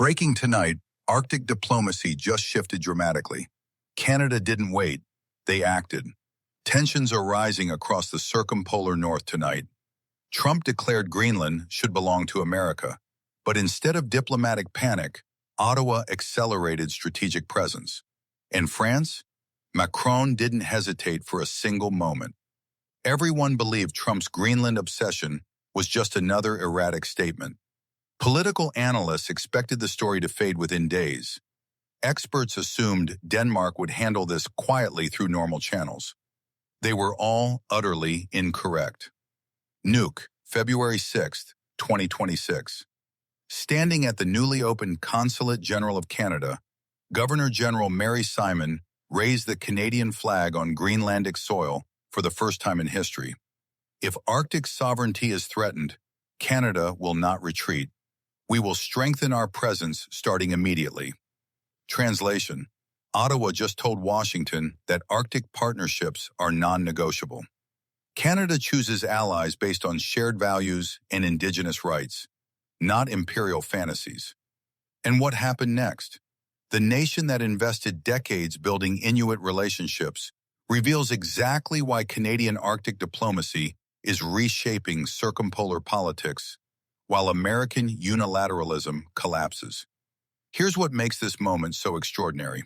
Breaking tonight, Arctic diplomacy just shifted dramatically. Canada didn't wait, they acted. Tensions are rising across the circumpolar north tonight. Trump declared Greenland should belong to America, but instead of diplomatic panic, Ottawa accelerated strategic presence. And France? Macron didn't hesitate for a single moment. Everyone believed Trump's Greenland obsession was just another erratic statement. Political analysts expected the story to fade within days. Experts assumed Denmark would handle this quietly through normal channels. They were all utterly incorrect. Nuuk, February 6, 2026. Standing at the newly opened Consulate General of Canada, Governor-General Mary Simon raised the Canadian flag on Greenlandic soil for the first time in history. If Arctic sovereignty is threatened, Canada will not retreat. We will strengthen our presence starting immediately. Translation: Ottawa just told Washington that Arctic partnerships are non-negotiable. Canada chooses allies based on shared values and Indigenous rights, not imperial fantasies. And what happened next? The nation that invested decades building Inuit relationships reveals exactly why Canadian Arctic diplomacy is reshaping circumpolar politics while American unilateralism collapses. Here's what makes this moment so extraordinary.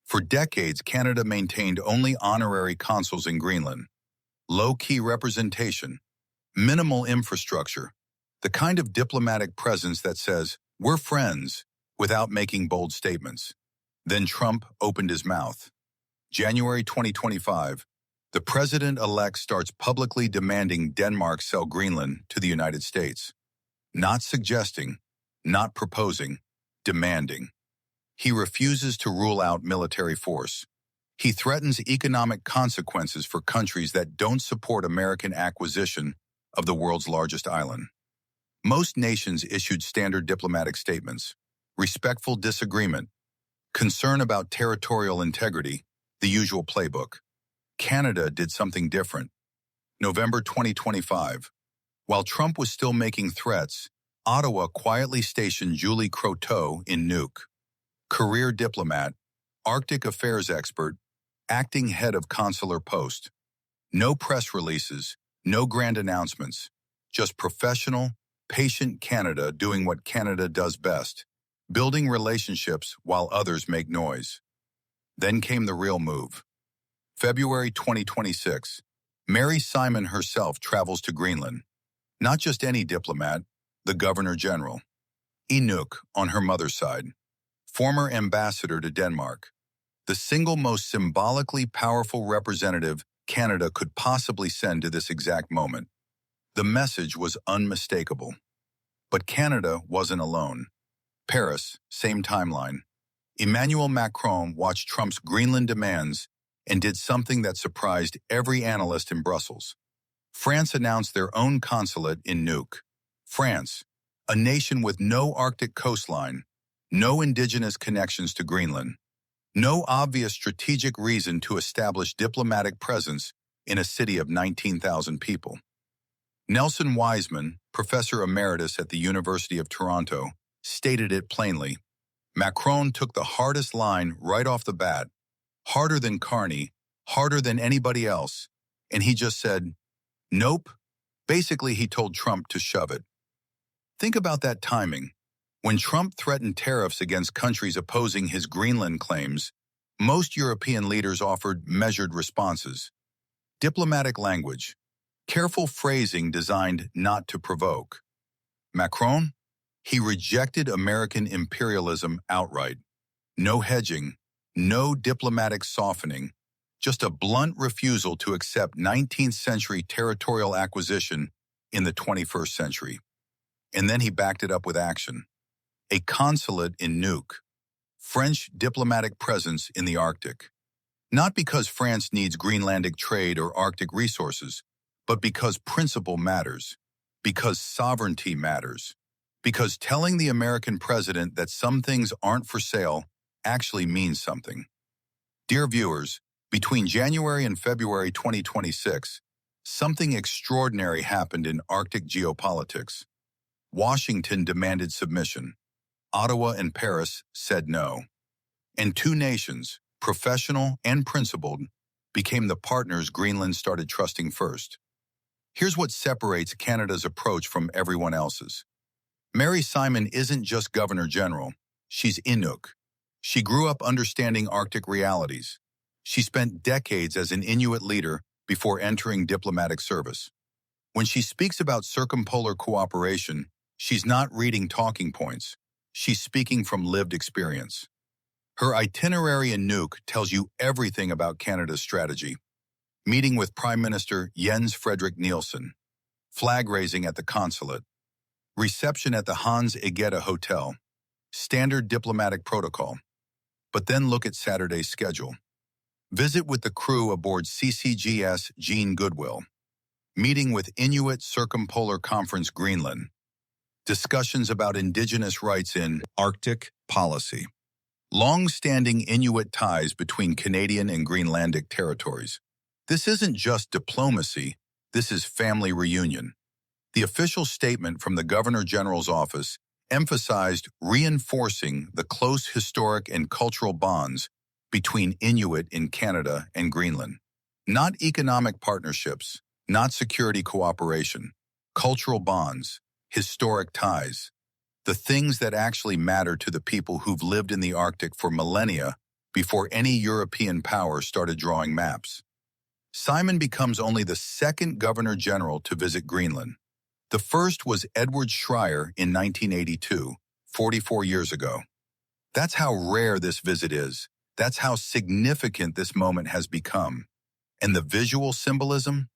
For decades, Canada maintained only honorary consuls in Greenland. Low-key representation, minimal infrastructure, the kind of diplomatic presence that says, "We're friends," without making bold statements. Then Trump opened his mouth. January 2025, the president-elect starts publicly demanding Denmark sell Greenland to the United States. Not suggesting, not proposing, demanding. He refuses to rule out military force. He threatens economic consequences for countries that don't support American acquisition of the world's largest island. Most nations issued standard diplomatic statements: respectful disagreement, concern about territorial integrity, the usual playbook. Canada did something different. November 2025. While Trump was still making threats, Ottawa quietly stationed Julie Croteau in Nuuk. Career diplomat, Arctic affairs expert, acting head of consular post. No press releases, no grand announcements, just professional, patient Canada doing what Canada does best, building relationships while others make noise. Then came the real move. February 2026. Mary Simon herself travels to Greenland. Not just any diplomat, the Governor-General. Nuuk on her mother's side. Former ambassador to Denmark. The single most symbolically powerful representative Canada could possibly send to this exact moment. The message was unmistakable. But Canada wasn't alone. Paris, same timeline. Emmanuel Macron watched Trump's Greenland demands and did something that surprised every analyst in Brussels. France announced their own consulate in Nuuk. France, a nation with no Arctic coastline, no indigenous connections to Greenland, no obvious strategic reason to establish diplomatic presence in a city of 19,000 people. Nelson Wiseman, professor emeritus at the University of Toronto, stated it plainly. Macron took the hardest line right off the bat, harder than Carney, harder than anybody else, and he just said, "Nope." Basically, he told Trump to shove it. Think about that timing. When Trump threatened tariffs against countries opposing his Greenland claims, most European leaders offered measured responses. Diplomatic language, careful phrasing designed not to provoke. Macron? He rejected American imperialism outright. No hedging, no diplomatic softening, just a blunt refusal to accept 19th century territorial acquisition in the 21st century. And then he backed it up with action. A consulate in Nuuk, French diplomatic presence in the Arctic. Not because France needs Greenlandic trade or Arctic resources, but because principle matters, because sovereignty matters, because telling the American president that some things aren't for sale actually means something. Dear viewers, between January and February 2026, something extraordinary happened in Arctic geopolitics. Washington demanded submission. Ottawa and Paris said no. And two nations, professional and principled, became the partners Greenland started trusting first. Here's what separates Canada's approach from everyone else's. Mary Simon isn't just Governor General, she's Inuk. She grew up understanding Arctic realities. She spent decades as an Inuit leader before entering diplomatic service. When she speaks about circumpolar cooperation, she's not reading talking points. She's speaking from lived experience. Her itinerary in Nuuk tells you everything about Canada's strategy. Meeting with Prime Minister Jens Frederik Nielsen, flag raising at the consulate, reception at the Hans Egede Hotel, standard diplomatic protocol. But then look at Saturday's schedule. Visit with the crew aboard CCGS Jean Goodwill, meeting with Inuit Circumpolar Conference Greenland, discussions about Indigenous rights in Arctic policy, long-standing Inuit ties between Canadian and Greenlandic territories. This isn't just diplomacy, this is family reunion. The official statement from the Governor General's office emphasized reinforcing the close historic and cultural bonds between Inuit in Canada and Greenland. Not economic partnerships, not security cooperation, cultural bonds, historic ties. The things that actually matter to the people who've lived in the Arctic for millennia before any European power started drawing maps. Simon becomes only the second Governor General to visit Greenland. The first was Edward Schreyer in 1982, 44 years ago. That's how rare this visit is. That's how significant this moment has become. And the visual symbolism?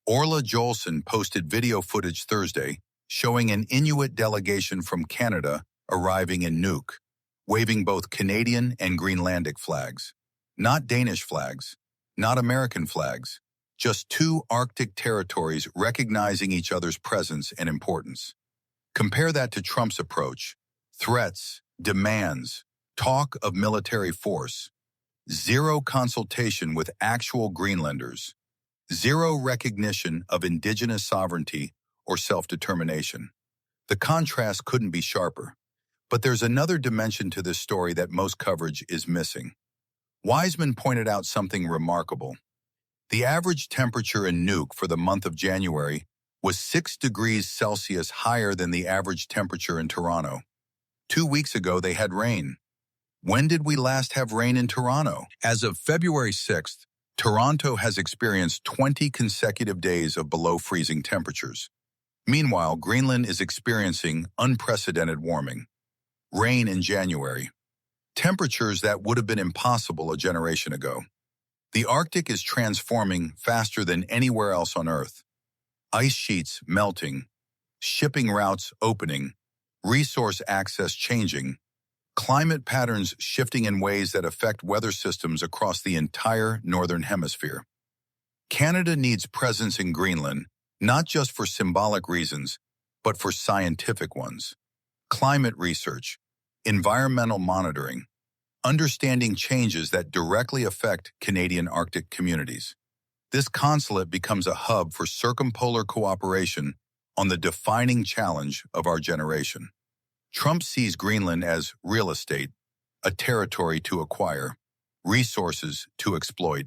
Orla Jolson posted video footage Thursday showing an Inuit delegation from Canada arriving in Nuuk, waving both Canadian and Greenlandic flags. Not Danish flags, not American flags, just two Arctic territories recognizing each other's presence and importance. Compare that to Trump's approach. Threats, demands, talk of military force, zero consultation with actual Greenlanders, zero recognition of Indigenous sovereignty or self-determination. The contrast couldn't be sharper. But there's another dimension to this story that most coverage is missing. Wiseman pointed out something remarkable. The average temperature in Nuuk for the month of January was 6 degrees Celsius higher than the average temperature in Toronto. 2 weeks ago, they had rain. When did we last have rain in Toronto? As of February 6th, Toronto has experienced 20 consecutive days of below freezing temperatures. Meanwhile, Greenland is experiencing unprecedented warming. Rain in January. Temperatures that would have been impossible a generation ago. The Arctic is transforming faster than anywhere else on Earth. Ice sheets melting, shipping routes opening, resource access changing, climate patterns shifting in ways that affect weather systems across the entire Northern Hemisphere. Canada needs presence in Greenland, not just for symbolic reasons, but for scientific ones. Climate research, environmental monitoring, understanding changes that directly affect Canadian Arctic communities. This consulate becomes a hub for circumpolar cooperation on the defining challenge of our generation. Trump sees Greenland as real estate, a territory to acquire, resources to exploit,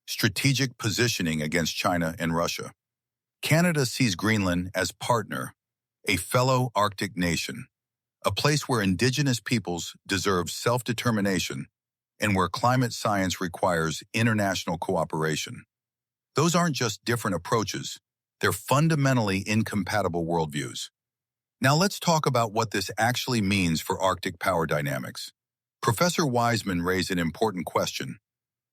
strategic positioning against China and Russia. Canada sees Greenland as partner, a fellow Arctic nation, a place where Indigenous peoples deserve self-determination and where climate science requires international cooperation. Those aren't just different approaches, they're fundamentally incompatible worldviews. Now let's talk about what this actually means for Arctic power dynamics. Professor Wiseman raised an important question.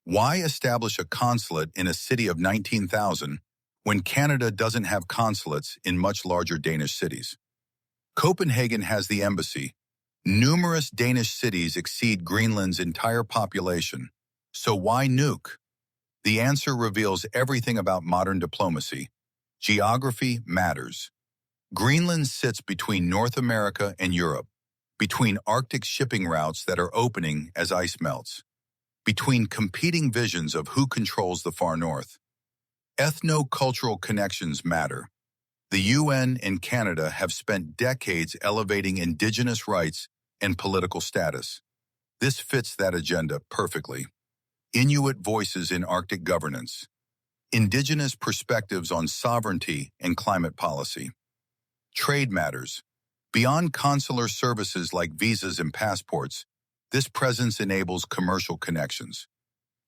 Why establish a consulate in a city of 19,000 when Canada doesn't have consulates in much larger Danish cities? Copenhagen has the embassy. Numerous Danish cities exceed Greenland's entire population. So why Nuuk? The answer reveals everything about modern diplomacy. Geography matters. Greenland sits between North America and Europe, between Arctic shipping routes that are opening as ice melts, between competing visions of who controls the far north. Ethno-cultural connections matter. The UN and Canada have spent decades elevating Indigenous rights and political status. This fits that agenda perfectly. Inuit voices in Arctic governance. Indigenous perspectives on sovereignty and climate policy. Trade matters. Beyond consular services like visas and passports, this presence enables commercial connections.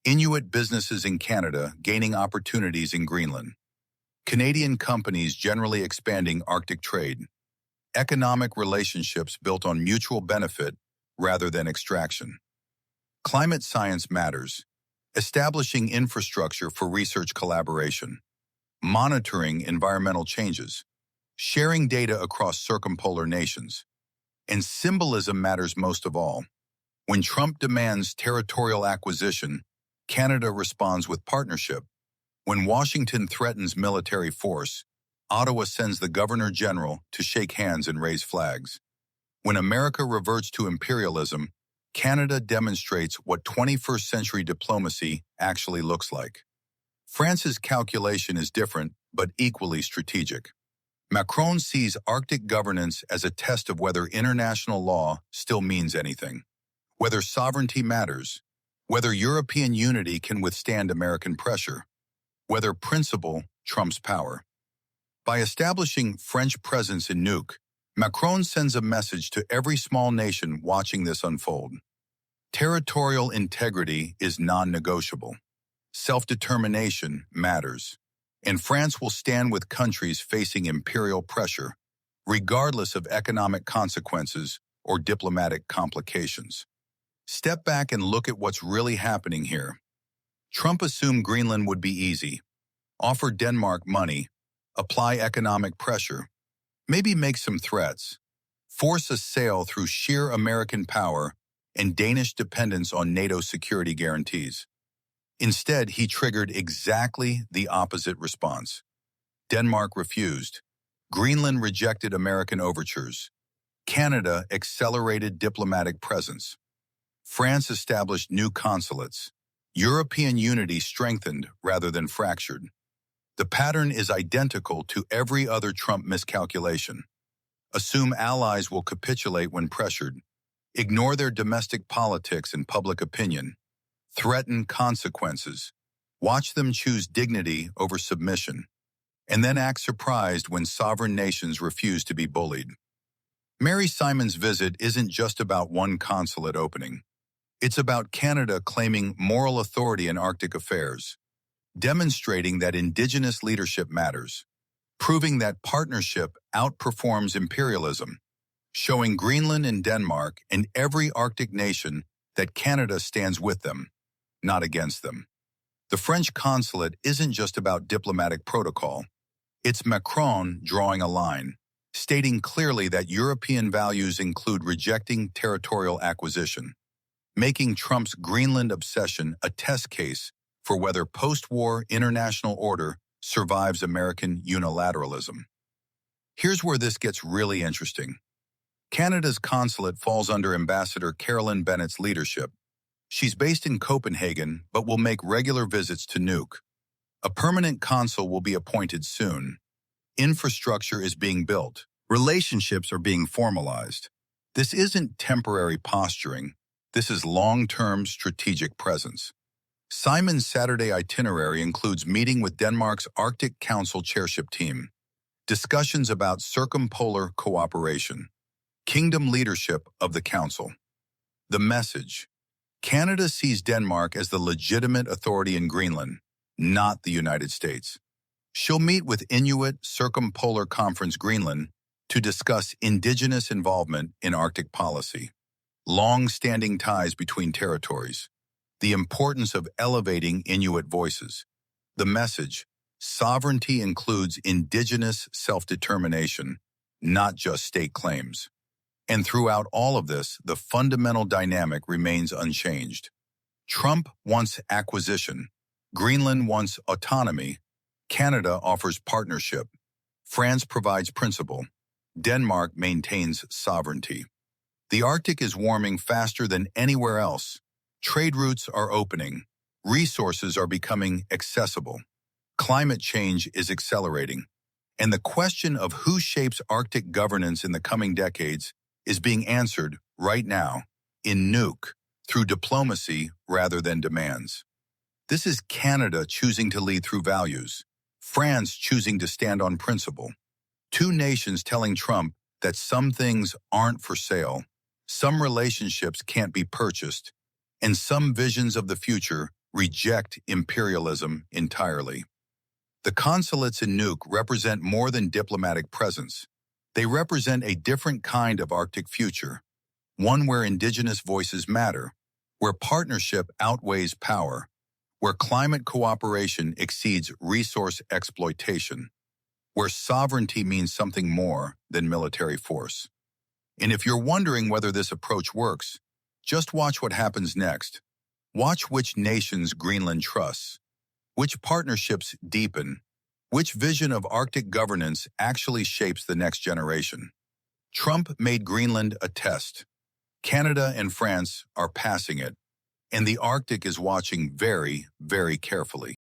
Inuit businesses in Canada gaining opportunities in Greenland. Canadian companies generally expanding Arctic trade. Economic relationships built on mutual benefit rather than extraction. Climate science matters. Establishing infrastructure for research collaboration. Monitoring environmental changes. Sharing data across circumpolar nations. And symbolism matters most of all. When Trump demands territorial acquisition, Canada responds with partnership. When Washington threatens military force, Ottawa sends the Governor-General to shake hands and raise flags. When America reverts to imperialism, Canada demonstrates what 21st century diplomacy actually looks like. France's calculation is different, but equally strategic. Macron sees Arctic governance as a test of whether international law still means anything, whether sovereignty matters, whether European unity can withstand American pressure, whether principle trumps power. By establishing French presence in Nuuk, Macron sends a message to every small nation watching this unfold. Territorial integrity is non-negotiable. Self-determination matters, and France will stand with countries facing imperial pressure, regardless of economic consequences or diplomatic complications. Step back and look at what's really happening here. Trump assumed Greenland would be easy, offer Denmark money, apply economic pressure, maybe make some threats, force a sale through sheer American power and Danish dependence on NATO security guarantees. Instead, he triggered exactly the opposite response. Denmark refused. Greenland rejected American overtures. Canada accelerated diplomatic presence. France established new consulates. European unity strengthened rather than fractured. The pattern is identical to every other Trump miscalculation. Assume allies will capitulate when pressured. Ignore their domestic politics and public opinion. Threaten consequences. Watch them choose dignity over submission. And then act surprised when sovereign nations refuse to be bullied. Mary Simon's visit isn't just about one consulate opening. It's about Canada claiming moral authority in Arctic affairs, demonstrating that Indigenous leadership matters, proving that partnership outperforms imperialism, showing Greenland and Denmark and every Arctic nation that Canada stands with them, not against them. The French consulate isn't just about diplomatic protocol. It's Macron drawing a line, stating clearly that European values include rejecting territorial acquisition, making Trump's Greenland obsession a test case for whether post-war international order survives American unilateralism. Here's where this gets really interesting. Canada's consulate falls under Ambassador Carolyn Bennett's leadership. She's based in Copenhagen, but will make regular visits to Nuuk. A permanent consul will be appointed soon. Infrastructure is being built. Relationships are being formalized. This isn't temporary posturing. This is long-term strategic presence. Simon's Saturday itinerary includes meeting with Denmark's Arctic Council chairship team, discussions about circumpolar cooperation, kingdom leadership of the Council. The message: Canada sees Denmark as the legitimate authority in Greenland, not the United States. She'll meet with Inuit Circumpolar Conference Greenland to discuss Indigenous involvement in Arctic policy, long-standing ties between territories, the importance of elevating Inuit voices. The message: sovereignty includes Indigenous self-determination, not just state claims. And throughout all of this, the fundamental dynamic remains unchanged. Trump wants acquisition. Greenland wants autonomy. Canada offers partnership. France provides principle. Denmark maintains sovereignty. The Arctic is warming faster than anywhere else. Trade routes are opening. Resources are becoming accessible. Climate change is accelerating. And the question of who shapes Arctic governance in the coming decades is being answered right now in Nuuk through diplomacy rather than demands. This is Canada choosing to lead through values, France choosing to stand on principle. Two nations telling Trump that some things aren't for sale, some relationships can't be purchased, and some visions of the future reject imperialism entirely. The consulates in Nuuk represent more than diplomatic presence. They represent a different kind of Arctic future, one where Indigenous voices matter, where partnership outweighs power, where climate cooperation exceeds resource exploitation, where sovereignty means something more than military force. And if you're wondering whether this approach works, just watch what happens next. Watch which nations Greenland trusts, which partnerships deepen, which vision of Arctic governance actually shapes the next generation. Trump made Greenland a test. Canada and France are passing it, and the Arctic is watching very, very carefully.